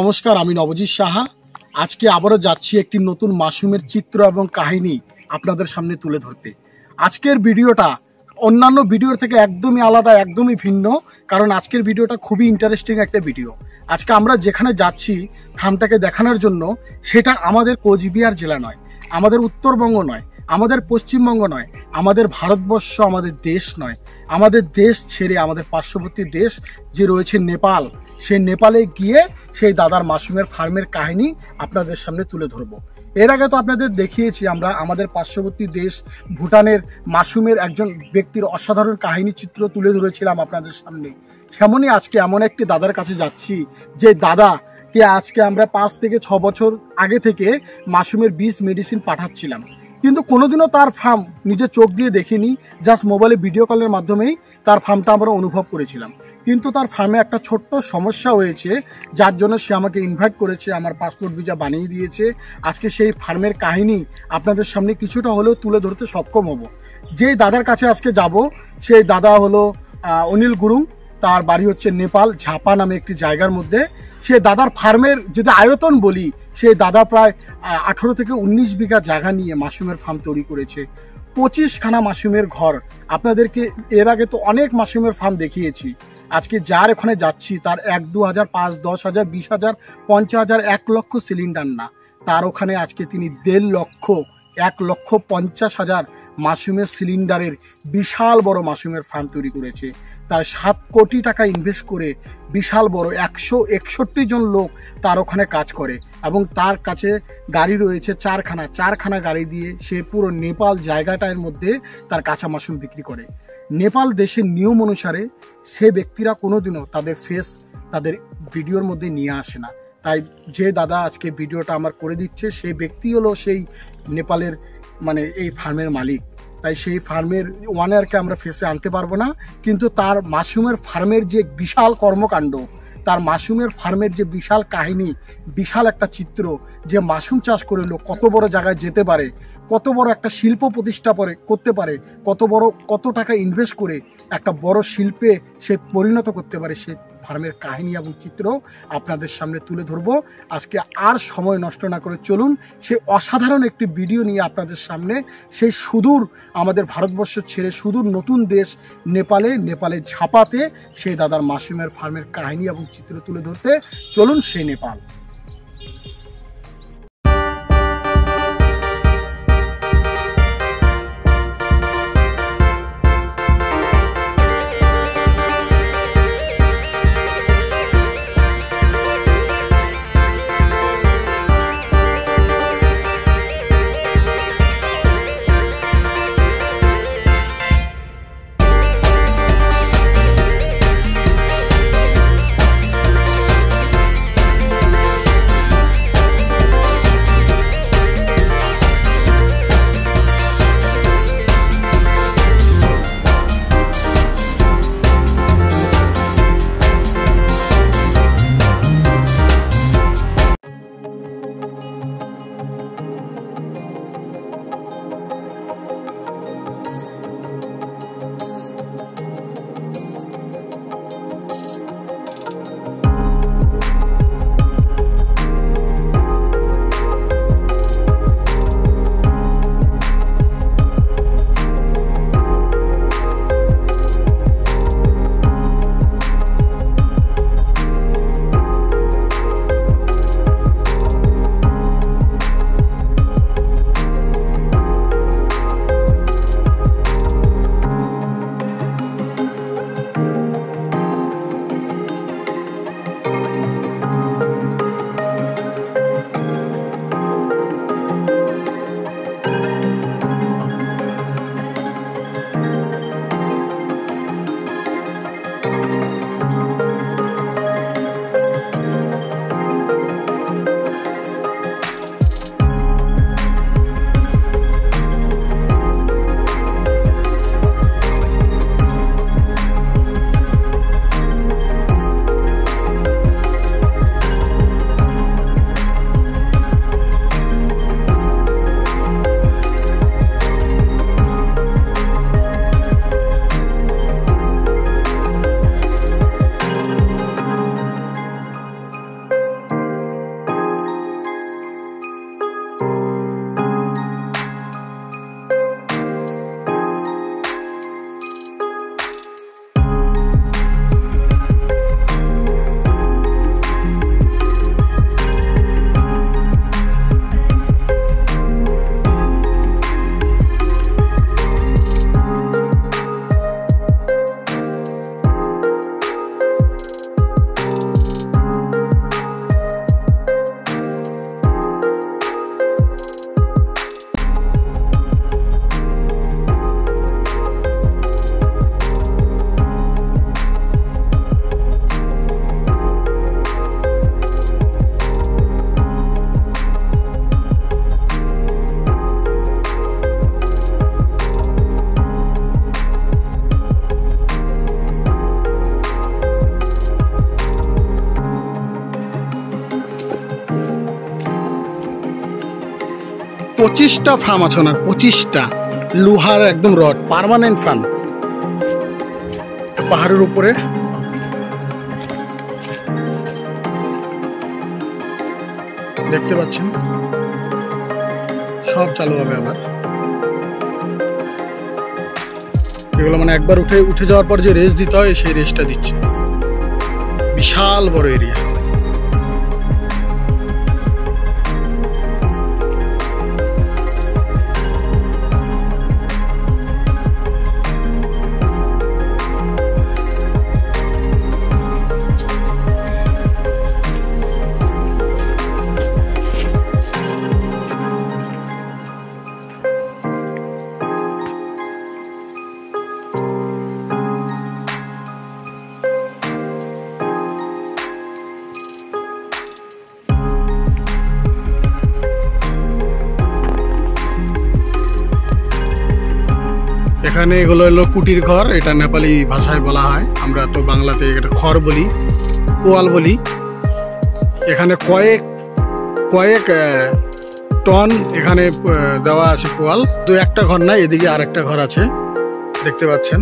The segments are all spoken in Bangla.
নমস্কার, আমি নবজিৎ সাহা। আজকে আবারও যাচ্ছি একটি নতুন মাশরুমের চিত্র এবং কাহিনী আপনাদের সামনে তুলে ধরতে। আজকের ভিডিওটা অন্যান্য ভিডিওর থেকে একদমই আলাদা, একদমই ভিন্ন, কারণ আজকের ভিডিওটা খুবই ইন্টারেস্টিং একটা ভিডিও। আজকে আমরা যেখানে যাচ্ছি ফার্মটাকে দেখানোর জন্য, সেটা আমাদের কোচবিহার জেলা নয়, আমাদের উত্তরবঙ্গ নয়, আমাদের পশ্চিমবঙ্গ নয়, আমাদের ভারতবর্ষ, আমাদের দেশ নয়। আমাদের দেশ ছেড়ে আমাদের পার্শ্ববর্তী দেশ যে রয়েছে নেপাল, সেই নেপালে গিয়ে সেই দাদার মাশরুমের ফার্মের কাহিনী আপনাদের সামনে তুলে ধরবো। এর আগে তো আপনাদের দেখিয়েছি আমরা আমাদের পার্শ্ববর্তী দেশ ভুটানের মাশরুমের একজন ব্যক্তির অসাধারণ কাহিনী চিত্র তুলে ধরেছিলাম আপনাদের সামনে। সেমনই আজকে এমন একটি দাদার কাছে যাচ্ছি, যে দাদাকে আজকে আমরা 5 থেকে 6 বছর আগে থেকে মাশরুমের বীজ মেডিসিন পাঠাচ্ছিলাম, কিন্তু কোনোদিনও তার ফার্ম নিজে চোখ দিয়ে দেখিনি, জাস্ট মোবাইলে ভিডিও কলের মাধ্যমেই তার ফার্মটা আমরা অনুভব করেছিলাম। কিন্তু তার ফার্মে একটা ছোট্ট সমস্যা হয়েছে, যার জন্য সে আমাকে ইনভাইট করেছে, আমার পাসপোর্ট ভিসা বানিয়ে দিয়েছে। আজকে সেই ফার্মের কাহিনী আপনাদের সামনে কিছুটা হলেও তুলে ধরতে সক্ষম হব। যেই দাদার কাছে আজকে যাব, সেই দাদা হলো অনিল গুরুং। তার বাড়ি হচ্ছে নেপাল ঝাপা নামে একটি জায়গার মধ্যে। সে দাদার ফার্মের যদি আয়তন বলি, সেই দাদা প্রায় 18 থেকে 19 বিঘা জায়গা নিয়ে মাশরুমের ফার্ম তৈরি করেছে। 25খানা মাশরুমের ঘর। আপনাদেরকে এর আগে তো অনেক মাশরুমের ফার্ম দেখিয়েছি। আজকে যার ওখানে যাচ্ছি তার 1-2 হাজার, 5-10 হাজার, 20 হাজার, 50 হাজার, 1 লক্ষ সিলিন্ডার না, তার ওখানে আজকে তিনি 1.5 লক্ষ, 1,50,000 মাশরুমের সিলিন্ডারের বিশাল বড় মাশরুমের ফার্ম তৈরি করেছে। তার 7 কোটি টাকা ইনভেস্ট করে বিশাল বড় 161 জন লোক তার ওখানে কাজ করে, এবং তার কাছে গাড়ি রয়েছে 4খানা গাড়ি দিয়ে সে পুরো নেপাল জায়গাটার মধ্যে তার কাঁচা মাশরুম বিক্রি করে। নেপাল দেশের নিয়ম অনুসারে সে ব্যক্তিরা কোনোদিনও তাদের ফেস তাদের ভিডিওর মধ্যে নিয়ে আসে না। তাই যে দাদা আজকে ভিডিওটা আমার করে দিচ্ছে, সেই ব্যক্তি হলো সেই নেপালের এই ফার্মের মালিক। তাই সেই ফার্মের ওয়ানারকে আমরা ফেসে আনতে পারবো না, কিন্তু তার মাশরুমের ফার্মের যে বিশাল কর্মকাণ্ড, তার মাশরুমের ফার্মের যে বিশাল কাহিনী, বিশাল একটা চিত্র, যে মাশরুম চাষ করে লোক কত বড় জায়গায় যেতে পারে, কত বড় একটা শিল্প প্রতিষ্ঠা করতে পারে, কত টাকা ইনভেস্ট করে একটা বড় শিল্পে সে পরিণত করতে পারে, সে ফার্মের কাহিনী এবং চিত্র আপনাদের সামনে তুলে ধরবো। আজকে আর সময় নষ্ট না করে চলুন সে অসাধারণ একটি ভিডিও নিয়ে আপনাদের সামনে, সেই সুদূর আমাদের ভারতবর্ষ ছেড়ে সুদূর নতুন দেশ নেপালে ঝাপাতে সেই দাদার মাশরুমের ফার্মের কাহিনী এবং চিত্র তুলে ধরতে চলুন সেই নেপাল। 25টা ফার্ম আছে ওনার, 25টা লোহার একদম রড, পার্মানেন্ট ফার্ম পাহাড়ের উপরে। দেখতে পাচ্ছেন সব চালু হবে আবার। এগুলো মানে একবার উঠে যাওয়ার পর যে রেস দিতে হয় সেই রেসটা দিচ্ছে। বিশাল বড় এরিয়া। এখানে এগুলো হলো কুটির ঘর, এটা নেপালি ভাষায় বলা হয়, আমরা তো বাংলাতে এটা খড় বলি, পোয়াল বলি। এখানে কয়েক টন এখানে দেওয়া আছে পোয়াল। তো একটা ঘর নাই, এদিকে আর একটা ঘর আছে দেখতে পাচ্ছেন।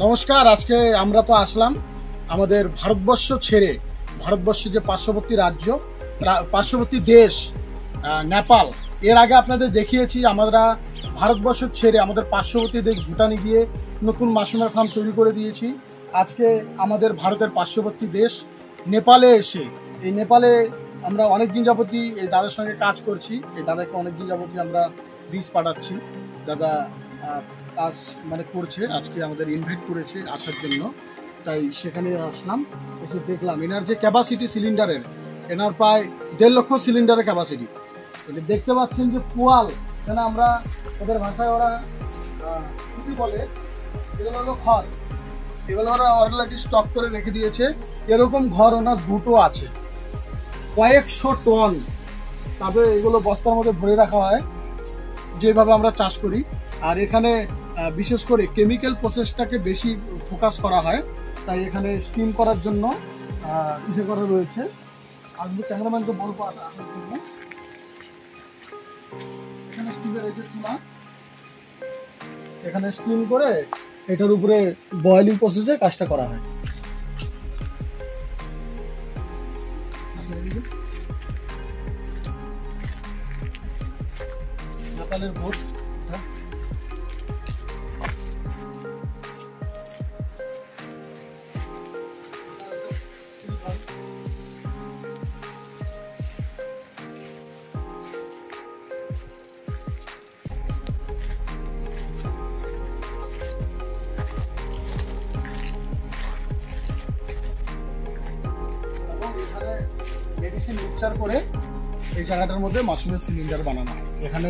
নমস্কার, আজকে আমরা তো আসলাম আমাদের ভারতবর্ষ ছেড়ে, ভারতবর্ষ যে পার্শ্ববর্তী দেশ নেপাল। এর আগে আপনাদের দেখিয়েছি আমরা ভারতবর্ষ ছেড়ে আমাদের পার্শ্ববর্তী দেশ ভুটানে গিয়ে নতুন মাশরুমের ফার্ম তৈরি করে দিয়েছি। আজকে আমাদের ভারতের পার্শ্ববর্তী দেশ নেপালে এসে, এই নেপালে আমরা অনেক দিন যাবতই এই দাদার সঙ্গে কাজ করছি। এই দাদাকে অনেক দিন যাবতই আমরা বীজ পাঠাচ্ছি। দাদা কাজ মানে করছে, আজকে আমাদের ইনভাইট করেছে আসার জন্য, তাই সেখানে আসলাম। এসে দেখলাম এনার যে ক্যাপাসিটি সিলিন্ডারের, এনার প্রায় 1.5 লক্ষ সিলিন্ডারের ক্যাপাসিটি। দেখতে পাচ্ছেন যে পোয়াল, এখানে আমরা ওদের ভাষায় ওরা কি বলে, এগুলো হলো খড়, এগুলো ওরা অলরেডি স্টক করে রেখে দিয়েছে। এরকম ঘর ওনার 2টো আছে, কয়েকশো টন। তারপরে এগুলো বস্তার মধ্যে ভরে রাখা হয় যেভাবে আমরা চাষ করি। আর এখানে বিশেষ করে কেমিক্যাল প্রসেসটাকে বেশি ফোকাস করা হয়, তাই এখানে স্টিম করার জন্য ইসে করা রয়েছে। আমি ক্যামেরাম্যানকে বলবো আসার জন্য। এখানে স্টিমের এই যে চুলা, এখানে স্টিম করে এটার উপরে বয়েলিং প্রসেসে কাজটা করা হয়। নেপালের বোট, মেডিসিন মিক্সচার করে এই জায়গাটার মধ্যে মাশরুমের সিলিন্ডার বানানো হয়। এখানে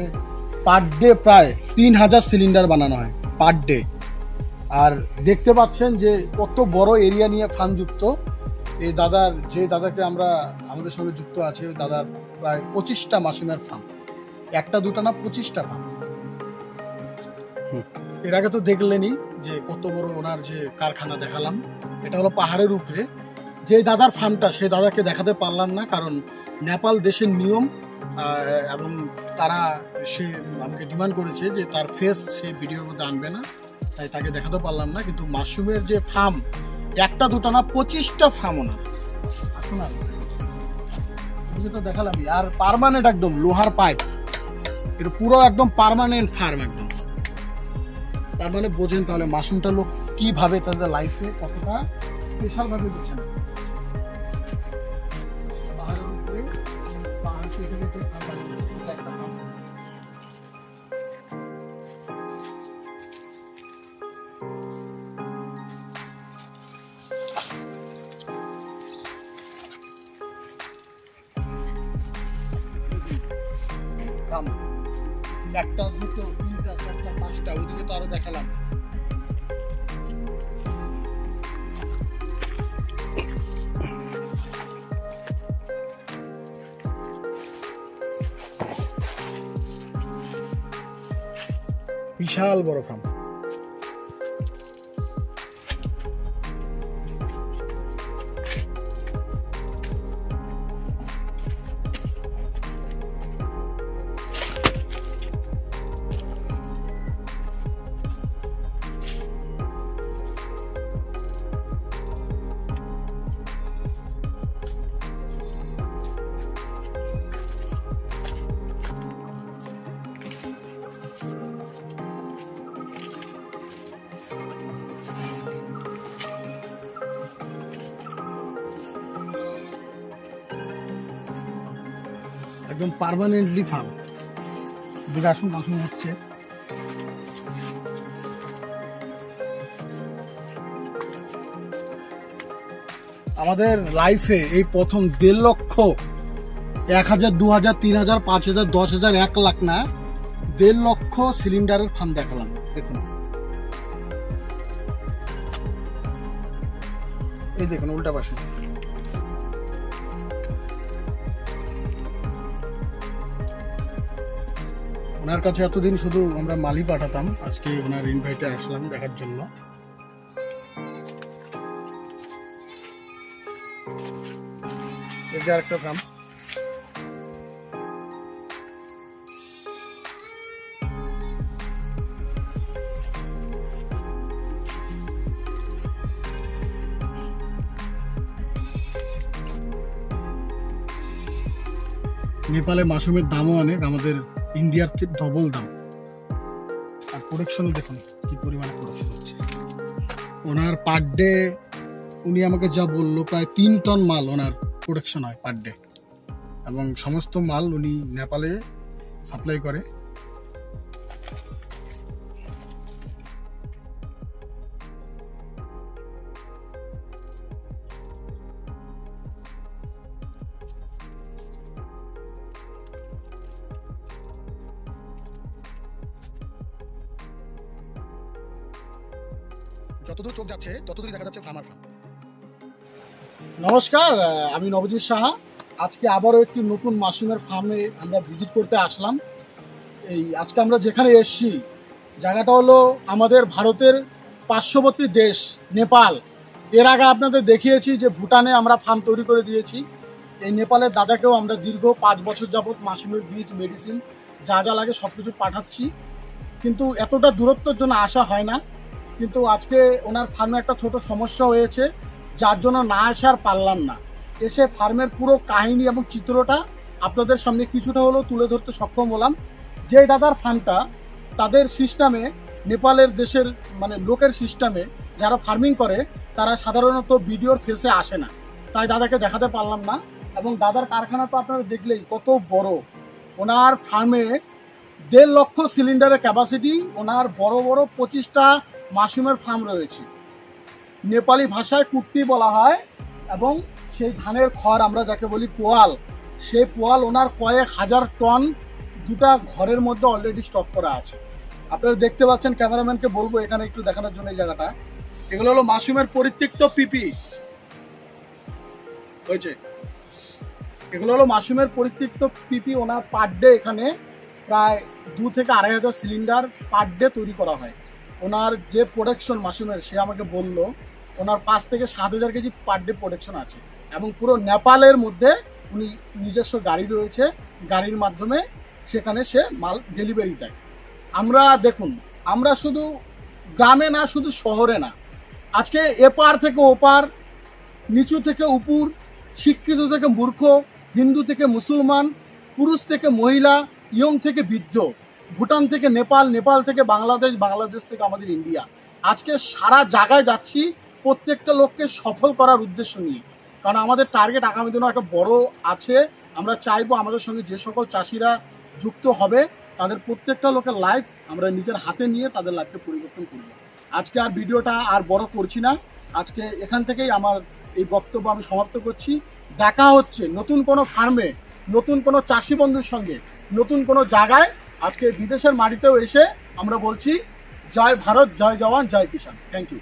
পার ডে প্রায় 3000 সিলিন্ডার বানানো হয় পার ডে। আর দেখতে পাচ্ছেন যে কত বড় এরিয়া নিয়ে ফার্ম যুক্ত। এই দাদাকে আমরা আমাদের সঙ্গে যুক্ত আছে, ওই দাদার প্রায় 25টা মাশরুমের ফার্ম, একটা দুটা না 25টা ফার্ম। এর আগে তো দেখলেনই যে কত বড় ওনার যে কারখানা দেখালাম। এটা হলো পাহাড়ের উপরে যে দাদার ফার্মটা, সেই দাদাকে দেখাতে পারলাম না, কারণ নেপাল দেশের নিয়ম এবং সে আমাকে ডিমান্ড করেছে যে তার ফেস সে ভিডিওর মধ্যে আনবে না, তাই তাকে দেখাতে পারলাম না। কিন্তু মাশরুমের যে ফার্ম, একটা দুটা না 25টা ফার্ম ওনার। আসুন যেটা দেখালামই। আর পার্মানেন্ট একদম লোহার পাইপ, এটা পুরো একদম পার্মানেন্ট ফার্ম একদম। তার মানে বোঝেন তাহলে মাশরুমটা লোক কিভাবে তাদের লাইফে কতটা স্পেশাল ভাবে দিচ্ছেন। পাহাড়ের উপরে পাহাড় থেকে একটা দুটো তিনটা চারটা পাঁচটা, ওইদিকে তো আরো দেখালাম। বিশাল বড় ফার্ম। একদম পার্মানেন্টলি ফার্ম। দিকে আসুন, মাশরুম হচ্ছে। আমাদের লাইফে এই প্রথম 1.5 লক্ষ, 1000, 2000, 3000, 5000, 10,000, 1 লাখ না, 1.5 লক্ষ সিলিন্ডারের ফার্ম দেখালাম। দেখুন, এই দেখুন উল্টা পাশে। ওনার কাছে এতদিন শুধু আমরা মালই পাঠাতাম, আজকে ওনার ইনভাইটে আসলাম দেখার জন্য। এই যে আরেকটা ফার্ম। নেপালে মাশরুমের দামও অনেক, আমাদের ইন্ডিয়ার থেকে ডবল দাম। আর প্রোডাকশনও দেখুন কি পরিমাণে প্রোডাকশন হচ্ছে ওনার পার ডে। উনি আমাকে যা বললো, প্রায় 3 টন মাল ওনার প্রোডাকশন হয় পার ডে, এবং সমস্ত মাল উনি নেপালে সাপ্লাই করে। যতদূর চোখ যাচ্ছে ততদূরই দেখা যাচ্ছে ফার্মার ফার্ম। নমস্কার, আমি নবজিৎ সাহা। আজকে আবারও একটি নতুন মাশরুমের ফার্মে আমরা ভিজিট করতে আসলাম। আজকে আমরা যেখানে এসেছি, জায়গাটা হলো আমাদের ভারতের পার্শ্ববর্তী দেশ নেপাল। এর আগে আপনাদের দেখিয়েছি যে ভুটানে আমরা ফার্ম তৈরি করে দিয়েছি। এই নেপালের দাদাকেও আমরা দীর্ঘ 5 বছর যাবৎ মাশরুমের বীজ, মেডিসিন যা যা লাগে সব কিছু পাঠাচ্ছি, কিন্তু এতটা দূরত্বের জন্য আসা হয় না। কিন্তু আজকে ওনার ফার্মে একটা ছোট সমস্যা হয়েছে, যার জন্য না আসার পারলাম না। এসে ফার্মের পুরো কাহিনী এবং চিত্রটা আপনাদের সামনে কিছুটা হলেও তুলে ধরতে সক্ষম হলাম। যে দাদার ফার্মটা, তাদের সিস্টেমে, নেপালের দেশের মানে লোকের সিস্টেমে যারা ফার্মিং করে তারা সাধারণত ভিডিওর ফেসে আসে না, তাই দাদাকে দেখাতে পারলাম না। এবং দাদার কারখানা তো আপনারা দেখলেই কত বড়। ওনার ফার্মে 1.5 লক্ষ সিলিন্ডারের ক্যাপাসিটি। ওনার বড় বড় 25টা মাশরুমের ফার্ম রয়েছে। নেপালি ভাষায় কুট্টি বলা হয়, এবং সেই ধানের খড় আমরা যাকে বলি পোয়াল, সেই পোয়াল ওনার কয়েক হাজার টন 2টা ঘরের মধ্যে অলরেডি স্টক করা আছে। আপনারা দেখতে পাচ্ছেন, ক্যামেরাম্যানকে বলবো এখানে একটু দেখানোর জন্য এই জায়গাটা। এগুলো হলো মাশরুমের পরিত্যক্ত পিপি হয়েছে। এগুলো হলো মাশরুমের পরিত্যক্ত পিপি। ওনার পার ডে এখানে প্রায় 2 থেকে 2,500 সিলিন্ডার পার ডে তৈরি করা হয়। ওনার যে প্রোডাকশন মাশরুমের, সে আমাকে বললো ওনার 5 থেকে 7,000 কেজি পার ডে প্রোডাকশন আছে, এবং পুরো নেপালের মধ্যে উনি নিজস্ব গাড়ি রয়েছে, গাড়ির মাধ্যমে সেখানে সে মাল ডেলিভারি দেয়। আমরা দেখুন, আমরা শুধু গ্রামে না, শুধু শহরে না, আজকে এপার থেকে ওপার, নিচু থেকে উপর, শিক্ষিত থেকে মূর্খ, হিন্দু থেকে মুসলমান, পুরুষ থেকে মহিলা, ইয়ং থেকে বৃদ্ধ, ভুটান থেকে নেপাল, নেপাল থেকে বাংলাদেশ, বাংলাদেশ থেকে আমাদের ইন্ডিয়া, আজকে সারা জায়গায় যাচ্ছি প্রত্যেকটা লোককে সফল করার উদ্দেশ্য নিয়ে। কারণ আমাদের টার্গেট আগামী দিনে একটা বড় আছে। আমরা চাইবো আমাদের সঙ্গে যে সকল চাষিরা যুক্ত হবে, তাদের প্রত্যেকটা লোকের লাইফ আমরা নিজের হাতে নিয়ে তাদের লাইফকে পরিবর্তন করব। আজকে আর ভিডিওটা আর বড় করছি না, আজকে এখান থেকেই আমার এই বক্তব্য আমি সমাপ্ত করছি। দেখা হচ্ছে নতুন কোনো ফার্মে, নতুন কোনো চাষি বন্ধুর সঙ্গে, নতুন কোনো জায়গায়। আজকে বিদেশের মাটিতেও এসে আমরা বলছি জয় ভারত, জয় জওয়ান, জয় কিষাণ। Thank you.